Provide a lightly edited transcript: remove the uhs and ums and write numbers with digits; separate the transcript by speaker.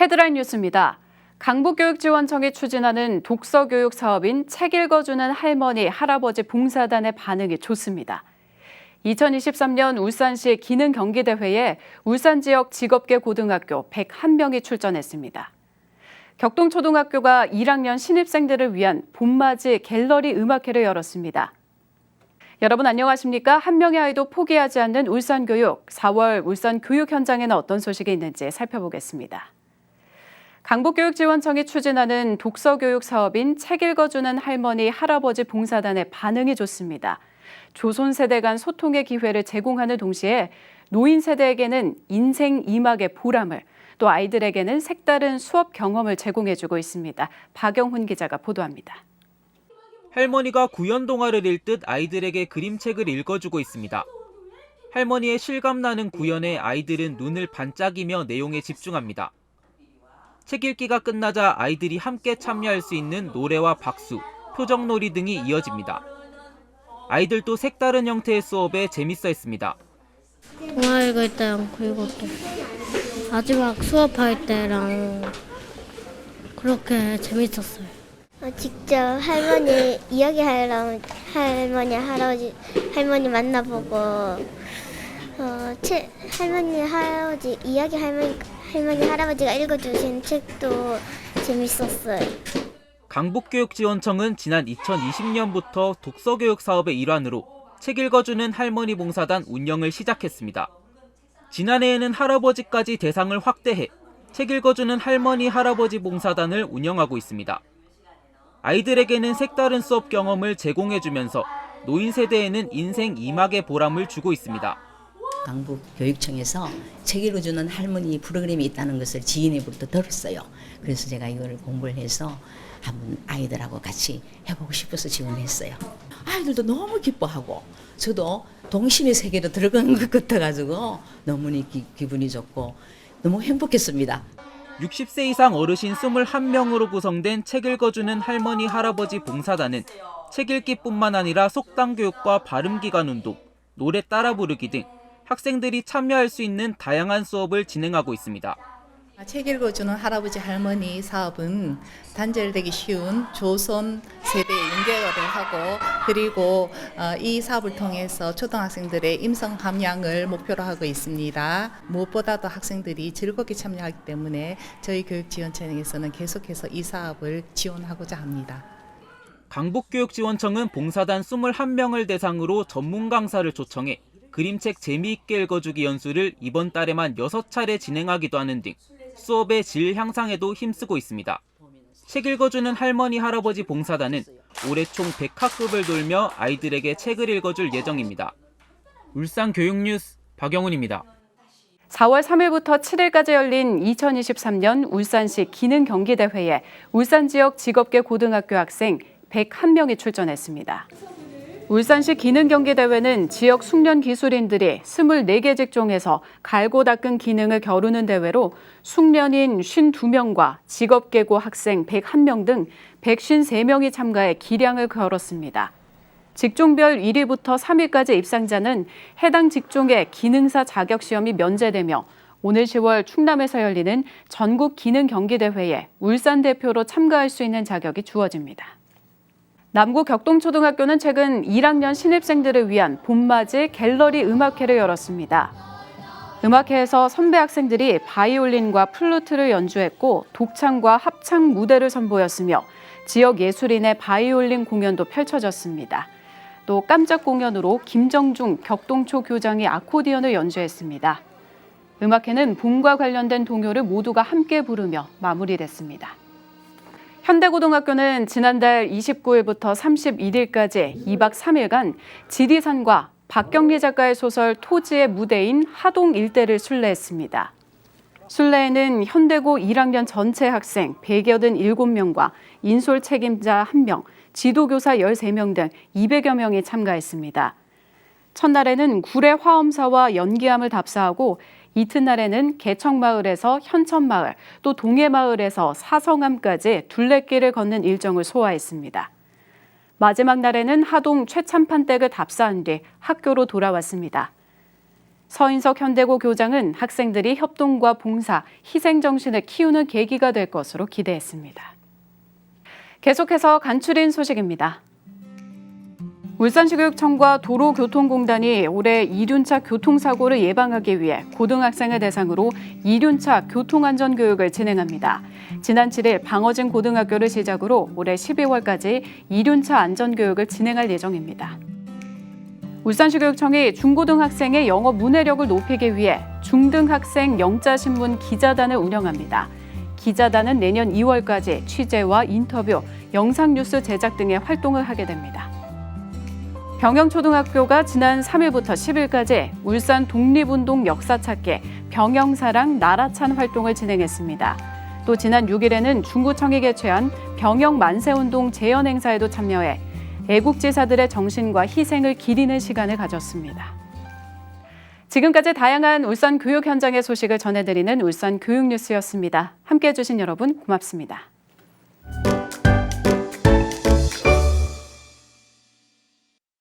Speaker 1: 헤드라인 뉴스입니다. 강북교육지원청이 추진하는 독서교육 사업인 책 읽어주는 할머니, 할아버지 봉사단의 반응이 좋습니다. 2023년 울산시 기능경기대회에 울산 지역 직업계 고등학교 101명이 출전했습니다. 격동초등학교가 1학년 신입생들을 위한 봄맞이 갤러리 음악회를 열었습니다. 여러분 안녕하십니까? 한 명의 아이도 포기하지 않는 울산교육, 4월 울산 교육 현장에는 어떤 소식이 있는지 살펴보겠습니다. 강북교육지원청이 추진하는 독서교육 사업인 책 읽어주는 할머니, 할아버지 봉사단의 반응이 좋습니다. 조선 세대 간 소통의 기회를 제공하는 동시에 노인 세대에게는 인생 2막의 보람을, 또 아이들에게는 색다른 수업 경험을 제공해주고 있습니다. 박영훈 기자가 보도합니다.
Speaker 2: 할머니가 구연 동화를 읽듯 아이들에게 그림책을 읽어주고 있습니다. 할머니의 실감나는 구연에 아이들은 눈을 반짝이며 내용에 집중합니다. 책 읽기가 끝나자 아이들이 함께 참여할 수 있는 노래와 박수, 표정놀이 등이 이어집니다. 아이들도 색다른 형태의 수업에 재밌어했습니다.
Speaker 3: 동화 읽을 때랑 그리고 또 마지막 수업할 때랑 그렇게 재밌었어요.
Speaker 4: 직접 할머니 이야기하러 할머니 만나보고 할머니 할아버지가 읽어주신 책도 재밌었어요.
Speaker 2: 강북교육지원청은 지난 2020년부터 독서교육 사업의 일환으로 책 읽어주는 할머니 봉사단 운영을 시작했습니다. 지난해에는 할아버지까지 대상을 확대해 책 읽어주는 할머니 할아버지 봉사단을 운영하고 있습니다. 아이들에게는 색다른 수업 경험을 제공해주면서 노인 세대에는 인생 2막의 보람을 주고 있습니다.
Speaker 5: 강북교육청에서 책 읽어주는 할머니 프로그램이 있다는 것을 지인으로부터 들었어요. 그래서 제가 이걸 공부를 해서 한번 아이들하고 같이 해보고 싶어서 지원했어요. 아이들도 너무 기뻐하고 저도 동심의 세계로 들어간 것 같아가지고 너무 기분이 좋고 너무 행복했습니다.
Speaker 2: 60세 이상 어르신 21명으로 구성된 책 읽어주는 할머니 할아버지 봉사단은 책 읽기뿐만 아니라 속담 교육과 발음 기관 운동, 노래 따라 부르기 등 학생들이 참여할 수 있는 다양한 수업을 진행하고 있습니다.
Speaker 6: 책 읽어주는 할아버지 할머니 사업은 단절되기 쉬운 조선 세대 연결을 하고 그리고 이 사업을 통해서 초등학생들의 임성 함양을 목표로 하고 있습니다. 무엇보다도 학생들이 즐겁게 참여하기 때문에 저희 교육지원청에서는 계속해서 이 사업을 지원하고자 합니다.
Speaker 2: 강북교육지원청은 봉사단 21명을 대상으로 전문 강사를 초청해 그림책 재미있게 읽어주기 연수를 이번 달에만 6차례 진행하기도 하는 등 수업의 질 향상에도 힘쓰고 있습니다. 책 읽어주는 할머니 할아버지 봉사단은 올해 총 100학급을 돌며 아이들에게 책을 읽어줄 예정입니다. 울산 교육뉴스 박영훈입니다.
Speaker 1: 4월 3일부터 7일까지 열린 2023년 울산시 기능경기대회에 울산 지역 직업계 고등학교 학생 101명이 출전했습니다. 울산시 기능경기대회는 지역 숙련 기술인들이 24개 직종에서 갈고 닦은 기능을 겨루는 대회로 숙련인 52명과 직업계고 학생 101명 등 153명이 참가해 기량을 걸었습니다. 직종별 1위부터 3위까지 입상자는 해당 직종의 기능사 자격시험이 면제되며 오늘 10월 충남에서 열리는 전국 기능경기대회에 울산 대표로 참가할 수 있는 자격이 주어집니다. 남구 격동초등학교는 최근 1학년 신입생들을 위한 봄맞이 갤러리 음악회를 열었습니다. 음악회에서 선배 학생들이 바이올린과 플루트를 연주했고 독창과 합창 무대를 선보였으며 지역 예술인의 바이올린 공연도 펼쳐졌습니다. 또 깜짝 공연으로 김정중 격동초 교장이 아코디언을 연주했습니다. 음악회는 봄과 관련된 동요를 모두가 함께 부르며 마무리됐습니다. 현대고등학교는 지난달 29일부터 31일까지 2박 3일간 지리산과 박경리 작가의 소설 토지의 무대인 하동 일대를 순례했습니다. 순례에는 현대고 1학년 전체 학생 187명과 인솔 책임자 1명, 지도교사 13명 등 200여 명이 참가했습니다. 첫날에는 구례 화엄사와 연기함을 답사하고 이튿날에는 개척마을에서 현천마을, 또 동해마을에서 사성암까지 둘레길을 걷는 일정을 소화했습니다. 마지막 날에는 하동 최참판댁을 답사한 뒤 학교로 돌아왔습니다. 서인석 현대고 교장은 학생들이 협동과 봉사, 희생정신을 키우는 계기가 될 것으로 기대했습니다. 계속해서 간추린 소식입니다. 울산시 교육청과 도로교통공단이 올해 이륜차 교통사고를 예방하기 위해 고등학생을 대상으로 이륜차 교통안전교육을 진행합니다. 지난 7일 방어진 고등학교를 시작으로 올해 12월까지 이륜차 안전교육을 진행할 예정입니다. 울산시 교육청이 중고등학생의 영어 문해력을 높이기 위해 중등학생 영자신문 기자단을 운영합니다. 기자단은 내년 2월까지 취재와 인터뷰, 영상뉴스 제작 등의 활동을 하게 됩니다. 병영초등학교가 지난 3일부터 10일까지 울산 독립운동 역사찾기, 병영사랑 나라찬 활동을 진행했습니다. 또 지난 6일에는 중구청이 개최한 병영 만세운동 재현 행사에도 참여해 애국지사들의 정신과 희생을 기리는 시간을 가졌습니다. 지금까지 다양한 울산 교육 현장의 소식을 전해드리는 울산 교육뉴스였습니다. 함께해 주신 여러분 고맙습니다.